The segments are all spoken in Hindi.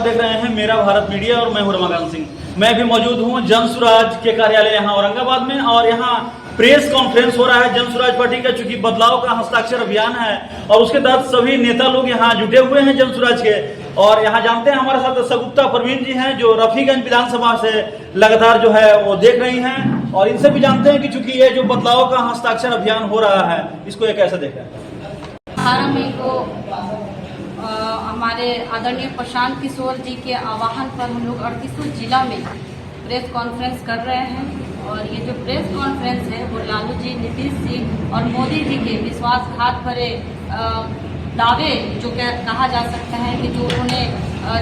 देख रहे हैं मेरा भारत मीडिया और मैं हूं रमाकांत सिंह। मैं भी मौजूद हूं जनसुराज के कार्यालय यहां औरंगाबाद में और यहां प्रेस कॉन्फ्रेंस हो रहा है जनसुराज पार्टी का, चूंकि बदलाव का हस्ताक्षर अभियान है और उसके तहत सभी नेता लोग यहां जुटे हुए हैं जनसुराज के। और यहां जानते हैं हमारे साथ सगुप्ता परवीन जी हैं जो रफीगंज विधानसभा से लगातार जो है वो देख रही हैं और इनसे भी जानते हैं कि चूंकि ये जो बदलाव का हस्ताक्षर अभियान हो रहा है इसको ये कैसे देखा है। 18 मई को हमारे आदरणीय प्रशांत किशोर जी के आह्वान पर हम लोग 38 जिला में प्रेस कॉन्फ्रेंस कर रहे हैं और ये जो प्रेस कॉन्फ्रेंस है वो लालू जी, नीतीश जी और मोदी जी के विश्वासघात भरे दावे जो कहा जा सकता है कि जो उन्होंने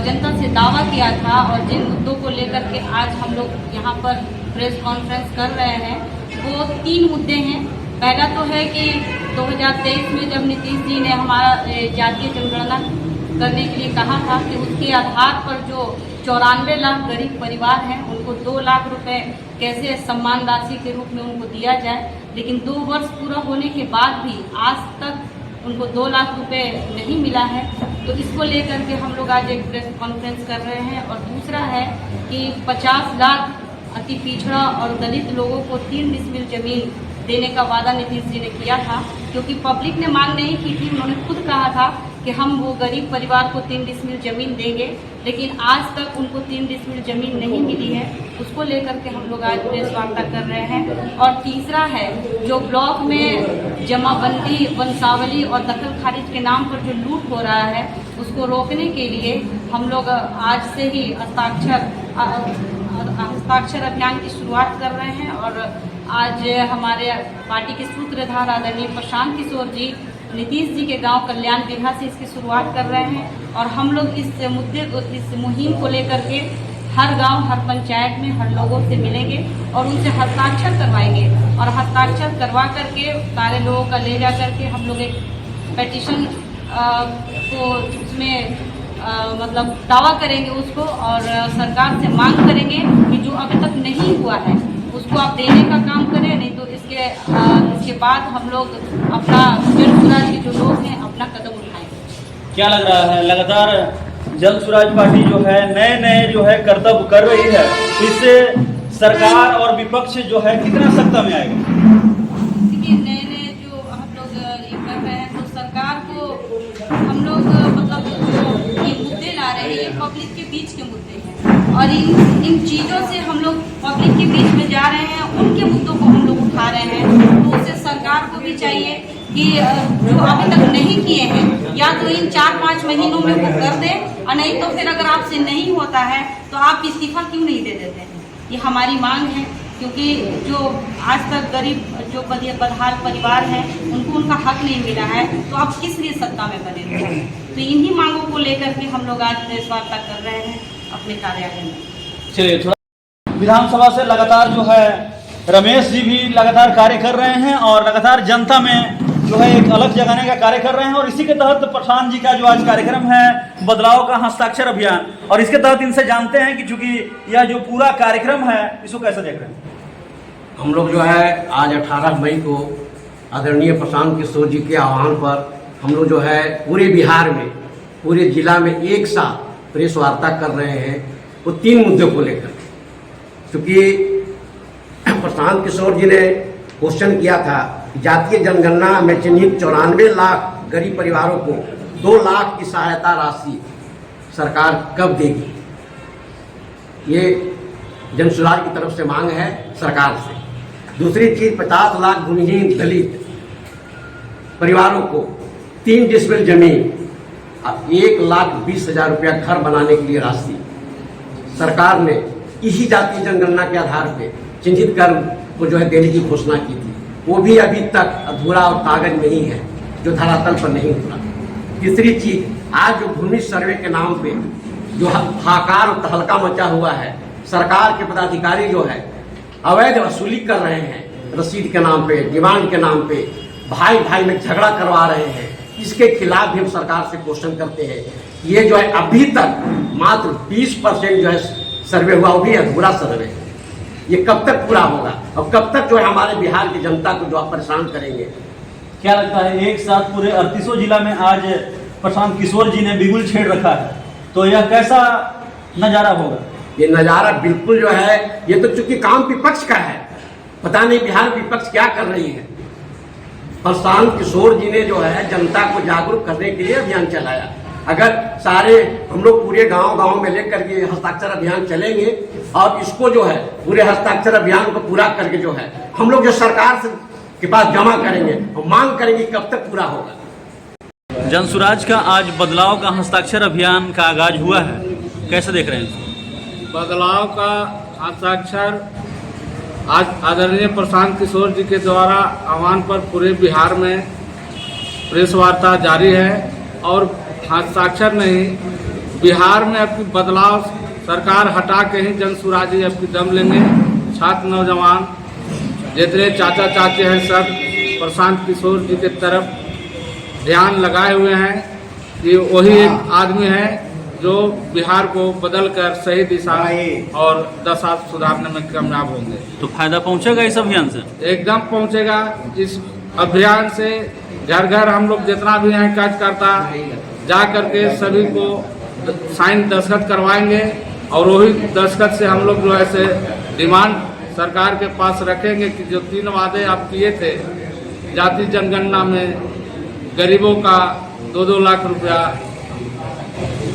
जनता से दावा किया था और जिन मुद्दों को लेकर के आज हम लोग यहाँ पर प्रेस कॉन्फ्रेंस कर रहे हैं वो 3 मुद्दे हैं। पहला तो है कि 2023 में जब नीतीश जी ने हमारा जातीय जनगणना करने के लिए कहा था कि उसके आधार पर जो 94 लाख गरीब परिवार हैं उनको 2 लाख रुपए कैसे सम्मान राशि के रूप में उनको दिया जाए, लेकिन 2 वर्ष पूरा होने के बाद भी आज तक उनको 2 लाख रुपए नहीं मिला है। तो इसको लेकर के हम लोग आज एक प्रेस कॉन्फ्रेंस कर रहे हैं। और दूसरा है कि 50 लाख अति पिछड़ा और दलित लोगों को 3 डिसमिल जमीन देने का वादा नीतीश जी ने किया था, क्योंकि पब्लिक ने मांग नहीं की थी। उन्होंने खुद कहा था कि हम वो गरीब परिवार को 3 डिसमिल जमीन देंगे, लेकिन आज तक उनको 3 डिसमिल जमीन नहीं मिली है। उसको लेकर के हम लोग आज प्रेस वार्ता कर रहे हैं। और तीसरा है जो ब्लॉक में जमाबंदी, वंशावली और दखल खारिज के नाम पर जो लूट हो रहा है उसको रोकने के लिए हम लोग आज से ही हस्ताक्षर अभियान की शुरुआत कर रहे हैं। और आज हमारे पार्टी के सूत्रधार आदरणीय प्रशांत किशोर जी नीतीश जी के गांव कल्याण बिघा से इसकी शुरुआत कर रहे हैं। और हम लोग इस मुद्दे को, इस मुहिम को लेकर के हर गांव, हर पंचायत में हर लोगों से मिलेंगे और उनसे हस्ताक्षर करवाएंगे। और हस्ताक्षर करवा करके सारे लोगों का ले जा करके हम लोग एक पेटिशन को उसमें मतलब दावा करेंगे उसको और सरकार से मांग करेंगे कि जो अभी तक नहीं हुआ है उसको आप देने का काम करें, नहीं तो इसके बाद हम लोग अपना जनसुराज के जो लोग हैं अपना कदम उठाएंगे। क्या लग रहा है लगातार जनसुराज पार्टी जो है नए जो है कर्तव्य कर रही है, तो इससे सरकार और विपक्ष जो है कितना सत्ता में आएगा? देखिए नए जो हम लोग ये कर रहे हैं तो सरकार को हम लोग मतलब ये मुद्दे ला रहे हैं, ये पब्लिक के बीच के मुद्दे हैं और इन चीज़ों से हम लोग पब्लिक के बीच में जा रहे हैं, उनके मुद्दों को हम लोग उठा रहे हैं। तो उससे सरकार को भी चाहिए कि जो अभी तक नहीं किए हैं या तो इन 4-5 महीनों में वो कर दें और नहीं तो फिर अगर आपसे नहीं होता है तो आप इस्तीफा क्यों नहीं दे देते हैं। ये हमारी मांग है, क्योंकि जो आज तक गरीब जो बदहाल परिवार हैं उनको उनका हक नहीं मिला है, तो आप किस लिए सत्ता में बने हुए हैं। तो इन्हीं मांगों को लेकर के हम लोग आज प्रेस वार्ता कर रहे हैं अपने कार्यालय में। चलिए, थोड़ा विधानसभा से लगातार जो है रमेश जी भी लगातार कार्य कर रहे हैं और लगातार जनता में जो है एक अलग जगाने का कार्य कर रहे हैं। और इसी के तहत प्रशांत जी का जो आज कार्यक्रम है बदलाव का हस्ताक्षर अभियान, और इसके तहत इनसे जानते हैं कि चूंकि यह जो पूरा कार्यक्रम है इसको कैसे देख रहे हैं। हम लोग जो है आज 18 मई को आदरणीय प्रशांत किशोर जी के आह्वान पर हम लोग जो है पूरे बिहार में, पूरे जिला में एक साथ प्रेस वार्ता कर रहे हैं वो 3 मुद्दों को लेकर। क्योंकि प्रशांत किशोर जी ने क्वेश्चन किया था जातीय जनगणना में चिन्हित 94 लाख गरीब परिवारों को 2 लाख की सहायता राशि सरकार कब देगी। ये जनसुराज की तरफ से मांग है सरकार से। दूसरी चीज 50 लाख भूमिहीन दलित परिवारों को 3 डिसमिल जमीन, 1,20,000 रुपया घर बनाने के लिए राशि सरकार ने इसी जातीय जनगणना के आधार पे चिन्हित कर को जो है देने की घोषणा की थी। वो भी अभी तक अधूरा और कागज में ही है, जो धरातल पर नहीं उतरा। तीसरी चीज, आज जो भूमि सर्वे के नाम पे जो हाहाकार और तहलका मचा हुआ है, सरकार के पदाधिकारी जो है अवैध वसूली कर रहे हैं, रसीद के नाम पे, डिमांड के नाम पे भाई में झगड़ा करवा रहे हैं। इसके खिलाफ भी हम सरकार से क्वेश्चन करते हैं। ये जो है अभी तक मात्र 20% जो है सर्वे हुआ, वो भी अधूरा सर्वे है। ये कब तक पूरा होगा और कब तक जो है हमारे बिहार की जनता को जो आप परेशान करेंगे। क्या लगता है एक साथ पूरे 38 जिला में आज प्रशांत किशोर जी ने बिगुल छेड़ रखा है तो यह कैसा नज़ारा होगा? ये नज़ारा बिल्कुल जो है, ये तो चूंकि काम विपक्ष का है, पता नहीं बिहार विपक्ष क्या कर रही है। प्रशांत किशोर जी ने जो है जनता को जागरूक करने के लिए अभियान चलाया। अगर सारे हम लोग पूरे गांव में लेकर के हस्ताक्षर अभियान चलेंगे और इसको जो है पूरे हस्ताक्षर अभियान को पूरा करके जो है हम लोग जो सरकार से के पास जमा करेंगे और मांग करेंगे कब तक पूरा होगा। जनसुराज का आज बदलाव का हस्ताक्षर अभियान का आगाज हुआ है, कैसे देख रहे हैं? बदलाव का हस्ताक्षर आज आदरणीय प्रशांत किशोर जी के द्वारा आह्वान पर पूरे बिहार में प्रेस वार्ता जारी है और हस्ताक्षर नहीं, बिहार में अब बदलाव सरकार हटा के ही जनसुराजी अब दम लेंगे। छात्र नौजवान जितने चाचा चाचे हैं सब प्रशांत किशोर जी के तरफ ध्यान लगाए हुए हैं कि वही एक आदमी है जो बिहार को बदलकर सही दिशा और दशा सुधारने में कामयाब होंगे। तो फायदा पहुंचेगा इस अभियान से? एकदम पहुंचेगा। इस अभियान से घर घर हम लोग जितना भी हैं कार्यकर्ता जा करके सभी को साइन दस्तखत करवाएंगे और वही दस्तखत से हम लोग जो है से डिमांड सरकार के पास रखेंगे कि जो 3 वादे आप किए थे जाति जनगणना में, गरीबों का 2-2 लाख रुपया,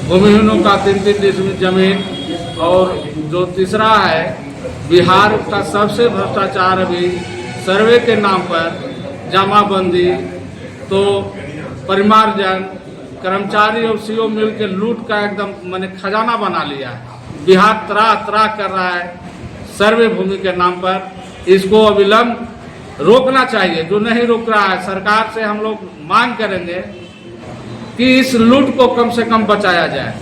भूमिहीनों का 3-3 डिसमिल जमीन, और जो तीसरा है बिहार का सबसे भ्रष्टाचार अभी सर्वे के नाम पर जमाबंदी, तो परिमार्जन, कर्मचारी और सीओ मिल के लूट का एकदम मैंने खजाना बना लिया है। बिहार त्राह कर रहा है सर्वे भूमि के नाम पर। इसको अविलंब रोकना चाहिए, जो नहीं रोक रहा है। सरकार से हम लोग मांग करेंगे कि इस लूट को कम से कम बचाया जाए,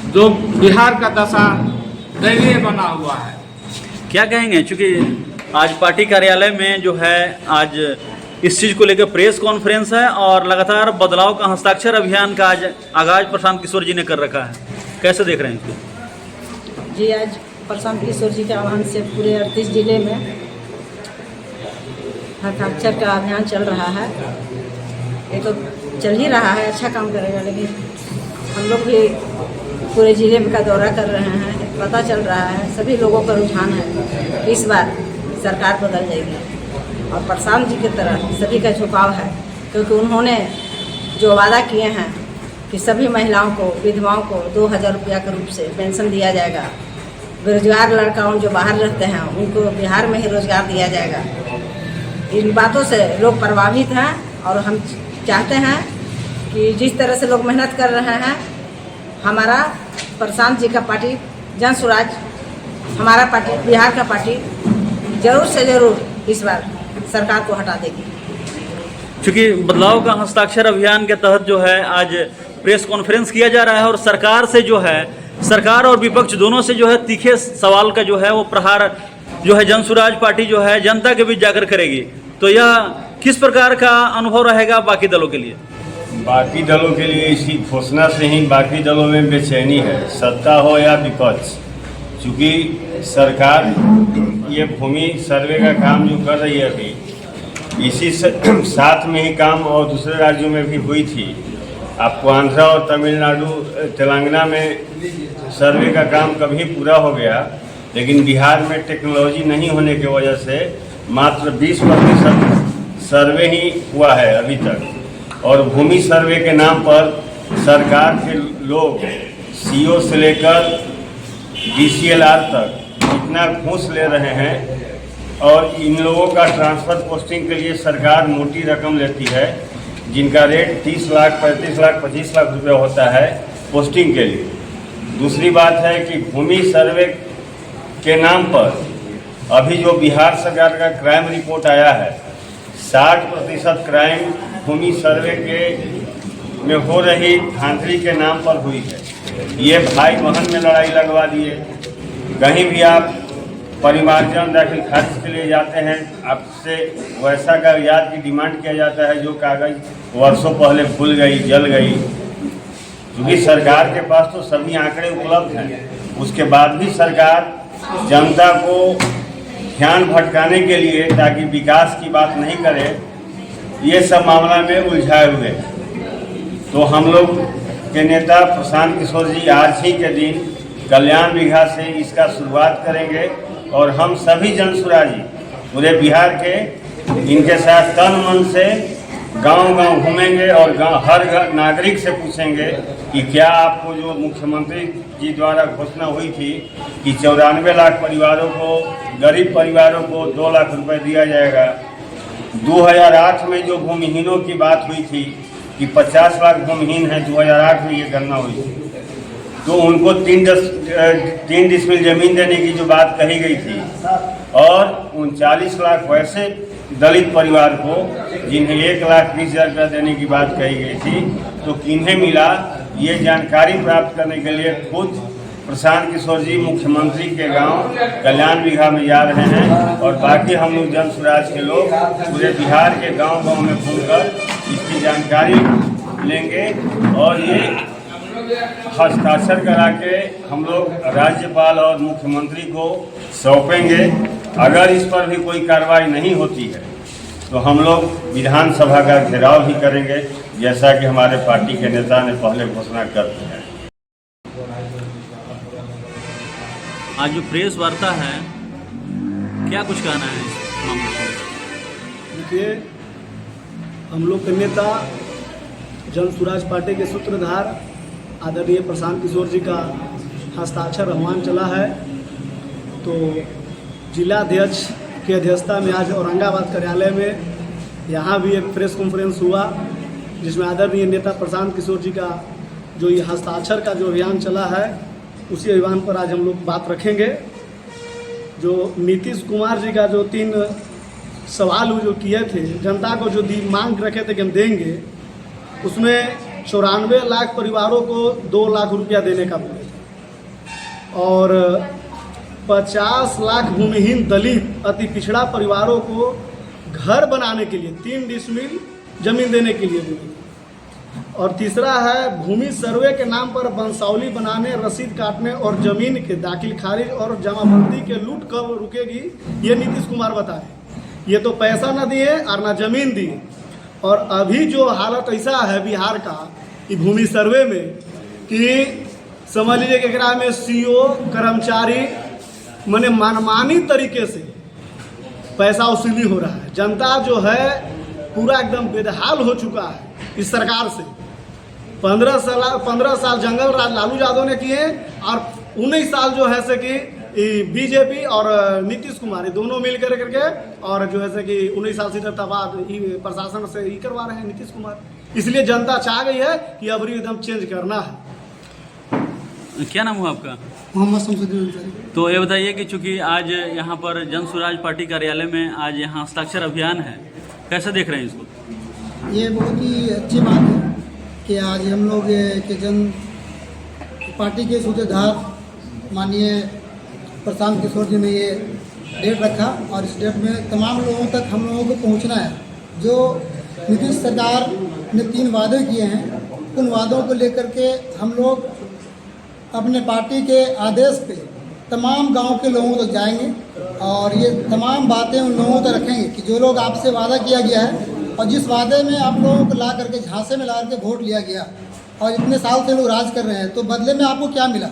जो बिहार का दशा दयनीय बना हुआ है। क्या कहेंगे, चूंकि आज पार्टी कार्यालय में जो है आज इस चीज़ को लेकर प्रेस कॉन्फ्रेंस है और लगातार बदलाव का हस्ताक्षर अभियान का आज आगाज प्रशांत किशोर जी ने कर रखा है, कैसे देख रहे हैं इसको? जी, आज प्रशांत किशोर जी के आह्वान से पूरे 38 जिले में हस्ताक्षर का अभियान चल रहा है। ये तो चल ही रहा है, अच्छा काम करेगा, लेकिन हम लोग भी पूरे जिले का दौरा कर रहे हैं। पता चल रहा है सभी लोगों का रुझान है कि इस बार सरकार बदल जाएगी और प्रशांत जी की तरह सभी का झुकाव है, क्योंकि उन्होंने जो वादा किए हैं कि सभी महिलाओं को, विधवाओं को 2000 रुपया के रूप से पेंशन दिया जाएगा, बेरोजगार लड़काओं जो बाहर रहते हैं उनको बिहार में ही रोजगार दिया जाएगा। इन बातों से लोग प्रभावित हैं और हम चाहते हैं कि जिस तरह से लोग मेहनत कर रहे हैं, हमारा प्रशांत जी का पार्टी जनसुराज, हमारा पार्टी, बिहार का पार्टी जरूर से जरूर इस बार सरकार को हटा देगी। चूंकि बदलाव का हस्ताक्षर अभियान के तहत जो है आज प्रेस कॉन्फ्रेंस किया जा रहा है और सरकार से जो है, सरकार और विपक्ष दोनों से जो है तीखे सवाल का जो है वो प्रहार जो है जनसुराज पार्टी जो है जनता के बीच जाकर करेगी। तो यह किस प्रकार का अनुभव रहेगा बाकी दलों के लिए? बाकी दलों के लिए इसी घोषणा से ही बाकी दलों में बेचैनी है, सत्ता हो या विपक्ष। चूँकि सरकार ये भूमि सर्वे का काम जो कर रही है अभी, इसी साथ में ही काम और दूसरे राज्यों में भी हुई थी। आपको आंध्रा और तमिलनाडु, तेलंगाना में सर्वे का काम कभी पूरा हो गया, लेकिन बिहार में टेक्नोलॉजी नहीं होने की वजह से मात्र 20% सर्वे ही हुआ है अभी तक। और भूमि सर्वे के नाम पर सरकार के लोग सीओ से लेकर DCLR तक इतना घूस ले रहे हैं और इन लोगों का ट्रांसफ़र पोस्टिंग के लिए सरकार मोटी रकम लेती है, जिनका रेट 30 लाख, 35 लाख, 25 लाख रुपये होता है पोस्टिंग के लिए। दूसरी बात है कि भूमि सर्वे के नाम पर अभी जो बिहार सरकार का क्राइम रिपोर्ट आया है, 60% क्राइम भूमि सर्वे के में हो रही धांधली के नाम पर हुई है। ये भाई बहन में लड़ाई लगवा दिए। कहीं भी आप परिमार्जन दाखिल खारिज के लिए जाते हैं, आपसे वैसा कागजात की डिमांड किया जाता है जो कागज वर्षों पहले भूल गई, जल गई। क्योंकि सरकार के पास तो सभी आंकड़े उपलब्ध हैं, उसके बाद भी सरकार जनता को ध्यान भटकाने के लिए, ताकि विकास की बात नहीं करे, ये सब मामला में उलझाए हुए। तो हम लोग के नेता प्रशांत किशोर जी आज ही के दिन कल्याण बिघा से इसका शुरुआत करेंगे और हम सभी जनसुराजी पूरे बिहार के इनके साथ तन मन से गांव-गांव घूमेंगे और हर नागरिक से पूछेंगे कि क्या आपको जो मुख्यमंत्री जी द्वारा घोषणा हुई थी कि 94 लाख परिवारों को, गरीब परिवारों को 2 लाख रुपए दिया जाएगा। 2008 में जो भूमिहीनों की बात हुई थी कि 50 लाख भूमिहीन हैं, 2008 में ये गणना हुई थी, तो उनको 3 डिसमिल जमीन देने की जो बात कही गई थी और 39 लाख वैसे दलित परिवार को जिन्हें 1,20,000 रुपया देने की बात कही गई थी, तो किन्हें मिला, ये जानकारी प्राप्त करने के लिए खुद प्रशांत किशोर जी मुख्यमंत्री के गांव कल्याण बिघा में जा रहे हैं और बाकी हम लोग जन स्वराज के लोग पूरे बिहार के गांव-गांव में घूमकर इसकी जानकारी लेंगे और ये हस्ताक्षर करा के हम लोग राज्यपाल और मुख्यमंत्री को सौंपेंगे। अगर इस पर भी कोई कार्रवाई नहीं होती है तो हम लोग विधानसभा का घेराव भी करेंगे, जैसा कि हमारे पार्टी के नेता ने पहले घोषणा कर दी है। आज जो प्रेस वार्ता है, क्या कुछ कहना है इस मामले में? देखिए, हम लोग के नेता जन स्वराज पार्टी के सूत्रधार आदरणीय प्रशांत किशोर जी का हस्ताक्षर आह्वान चला है, तो जिलाध्यक्ष की अध्यक्षता में आज औरंगाबाद कार्यालय में यहाँ भी एक प्रेस कॉन्फ्रेंस हुआ, जिसमें आदरणीय नेता प्रशांत किशोर जी का जो ये हस्ताक्षर का जो अभियान चला है, उसी अभियान पर आज हम लोग बात रखेंगे। जो नीतीश कुमार जी का जो 3 सवाल जो किए थे, जनता को जो मांग रखे थे कि हम देंगे, उसमें 94 लाख परिवारों को 2 लाख रुपया देने का बोले और 50 लाख भूमिहीन दलित अति पिछड़ा परिवारों को घर बनाने के लिए 3 डिसमिल जमीन देने के लिए बोले। और तीसरा है भूमि सर्वे के नाम पर वंशावली बनाने, रसीद काटने और जमीन के दाखिल खारिज और जमाबंदी के लूट कब रुकेगी, ये नीतीश कुमार बताए। ये तो पैसा ना दिए और ना जमीन दिए। और अभी जो हालत ऐसा है बिहार का कि भूमि सर्वे में कि समझ लीजिए कि एकरा में सीओ कर्मचारी माने मनमानी तरीके से पैसा वसूली हो रहा है। जनता जो है पूरा एकदम बेदहाल हो चुका है इस सरकार से। 15 साल जंगल राज लालू यादव ने किए और 19 साल जो है से कि बीजेपी और नीतीश कुमार दोनों मिल करके और जो है से कि 19 साल से बाद प्रशासन से ही करवा रहे हैं नीतीश कुमार। इसलिए जनता चाह गई है कि अब एकदम चेंज करना है। क्या नाम हुआ आपका? मोहम्मद शमसुद्दीन। तो ये बताइए कि चूंकि आज यहाँ पर जन स्वराज पार्टी कार्यालय में आज यहाँ हस्ताक्षर अभियान है, कैसे देख रहे हैं इसको? ये बहुत ही अच्छी बात है कि आज हम लोग के जन पार्टी के सूत्रधार माननीय प्रशांत किशोर जी ने ये डेट रखा और इस डेट में तमाम लोगों तक हम लोगों को पहुंचना है। जो नीतीश सरकार ने 3 वादे किए हैं, उन वादों को लेकर के हम लोग अपने पार्टी के आदेश पे तमाम गांव के लोगों तक जाएंगे और ये तमाम बातें उन लोगों तक रखेंगे कि जो लोग आपसे वादा किया गया है और जिस वादे में आप लोगों को ला करके झांसे में ला करके वोट लिया गया और इतने साल से लोग राज कर रहे हैं, तो बदले में आपको क्या मिला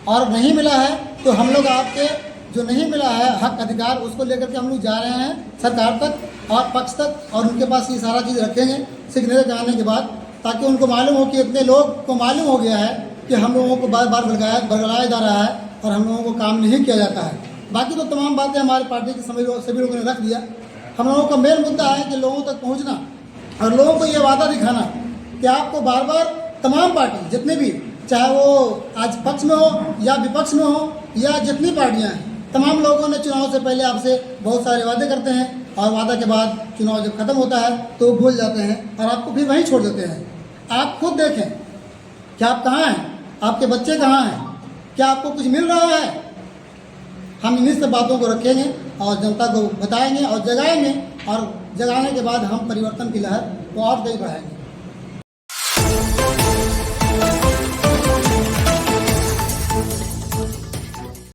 और नहीं मिला है, तो हम लोग आपके जो नहीं मिला है हक अधिकार, उसको लेकर के हम लोग जा रहे हैं सरकार तक और पक्ष तक और उनके पास ये सारा चीज़ रखेंगे सिग्नेचर कराने के बाद, ताकि उनको मालूम हो कि इतने लोग को मालूम हो गया है कि हम लोगों को बार बार बरगलाया जा रहा है और हम लोगों को काम नहीं किया जाता है। बाकी तो तमाम बातें हमारे पार्टी के सभी लोगों ने रख दिया। हम लोगों का मेन मुद्दा है कि लोगों तक पहुंचना और लोगों को ये वादा दिखाना कि आपको बार बार तमाम पार्टी जितने भी, चाहे वो आज पक्ष में हो या विपक्ष में हो या जितनी पार्टियां हैं, तमाम लोगों ने चुनाव से पहले आपसे बहुत सारे वादे करते हैं और वादा के बाद चुनाव जब खत्म होता है तो भूल जाते हैं और आपको फिर वहीं छोड़ देते हैं। आप खुद देखें कि आप कहाँ हैं, आपके बच्चे कहाँ हैं, क्या आपको कुछ मिल रहा है। हम इन्हीं सब बातों को रखेंगे और जनता को बताएंगे और जगाएंगे और जगाने के बाद हम परिवर्तन की लहर को और तेज बढ़ाएंगे।